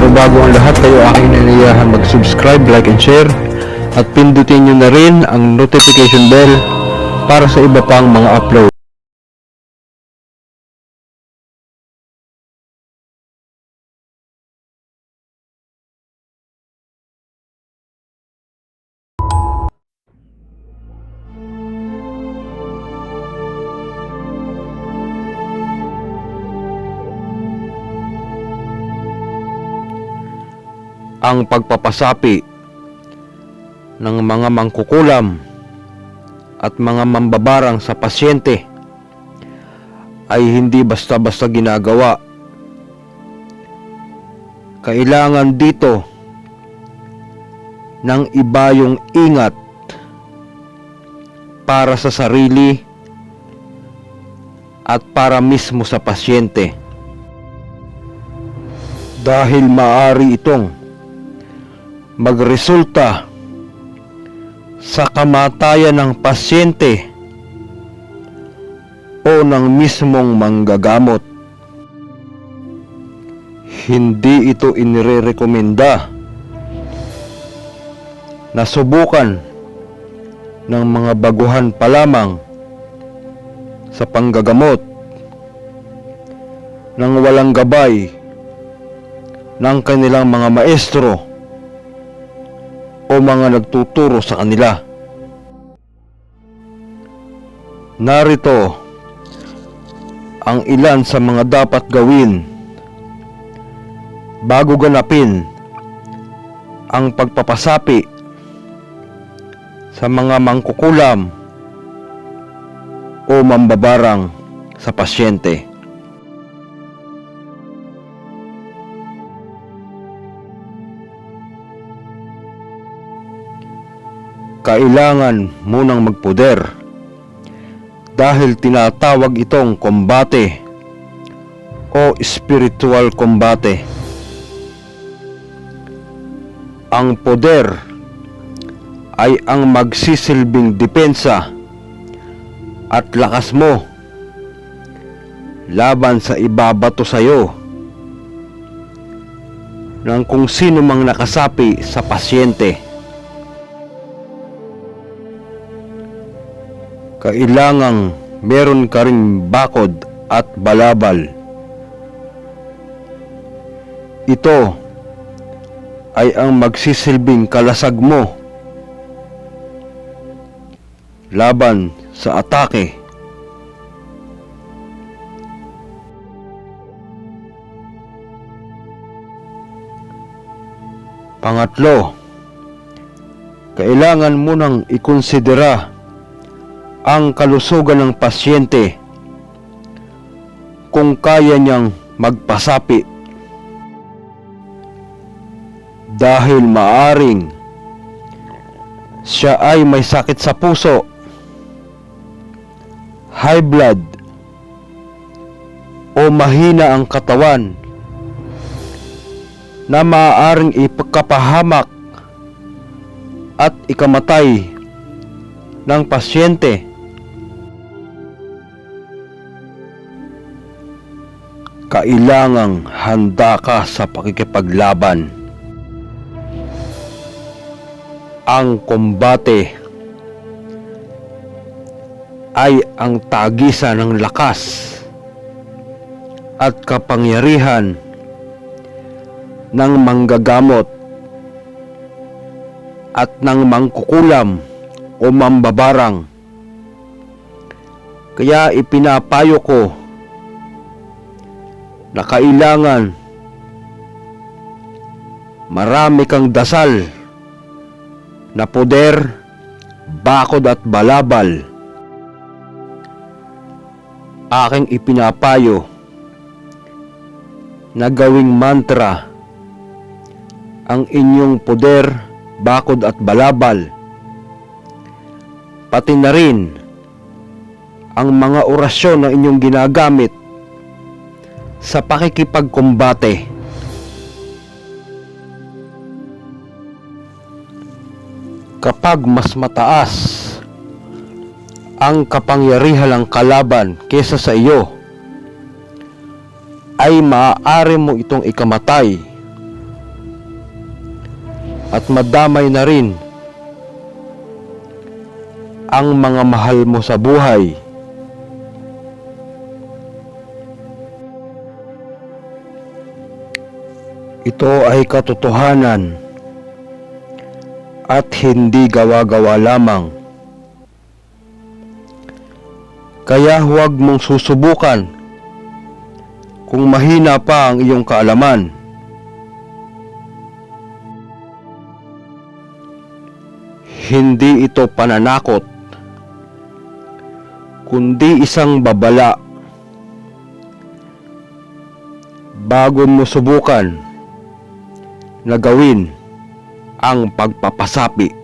Pero bago ang lahat, kayo aking nanayahan mag-subscribe, like and share at pindutin nyo na rin ang notification bell para sa iba pang mga upload. Ang pagpapasapi ng mga mangkukulam at mga mambabarang sa pasyente ay hindi basta-basta ginagawa. Kailangan dito ng ibayong ingat para sa sarili at para mismo sa pasyente, dahil maaari itong magresulta sa kamatayan ng pasyente o ng mismong manggagamot. Hindi ito inirerekomenda na subukan ng mga baguhan pa lamang sa panggagamot nang walang gabay ng kanilang mga maestro o mga nagtuturo sa kanila. Narito ang ilan sa mga dapat gawin bago ganapin ang pagpapasapi sa mga mangkukulam o mambabarang sa pasyente. Kailangan munang magpuder dahil tinatawag itong kombate o spiritual kombate. Ang poder ay ang magsisilbing depensa at lakas mo laban sa ibabato sa iyo ng kung sino mang nakasapi sa pasyente. Kailangang meron ka ring bakod at balabal. Ito ay ang magsisilbing kalasag mo laban sa atake. Pangatlo, kailangan munang ikonsidera ang kalusugan ng pasyente kung kaya niyang magpasapi, dahil maaring siya ay may sakit sa puso, high blood, o mahina ang katawan na maaaring ipagkapahamak at ikamatay ng pasyente. Kailangang handa ka sa pakikipaglaban. Ang kombate ay ang tagisan ng lakas at kapangyarihan ng manggagamot at ng mangkukulam o mambabarang. Kaya ipinapayo ko na kailangan marami kang dasal na poder, bakod at balabal. Aking ipinapayo na gawing mantra ang inyong poder, bakod at balabal, pati na rin ang mga orasyon na inyong ginagamit sa pakikipagkumbate. Kapag mas mataas ang kapangyarihan ng kalaban kesa sa iyo, ay maaari mo itong ikamatay at madamay na rin ang mga mahal mo sa buhay. Ito ay katotohanan at hindi gawa-gawa lamang. Kaya huwag mong susubukan kung mahina pa ang iyong kaalaman. Hindi ito pananakot, kundi isang babala. Bago mo subukan na gawin ang pagpapasapi.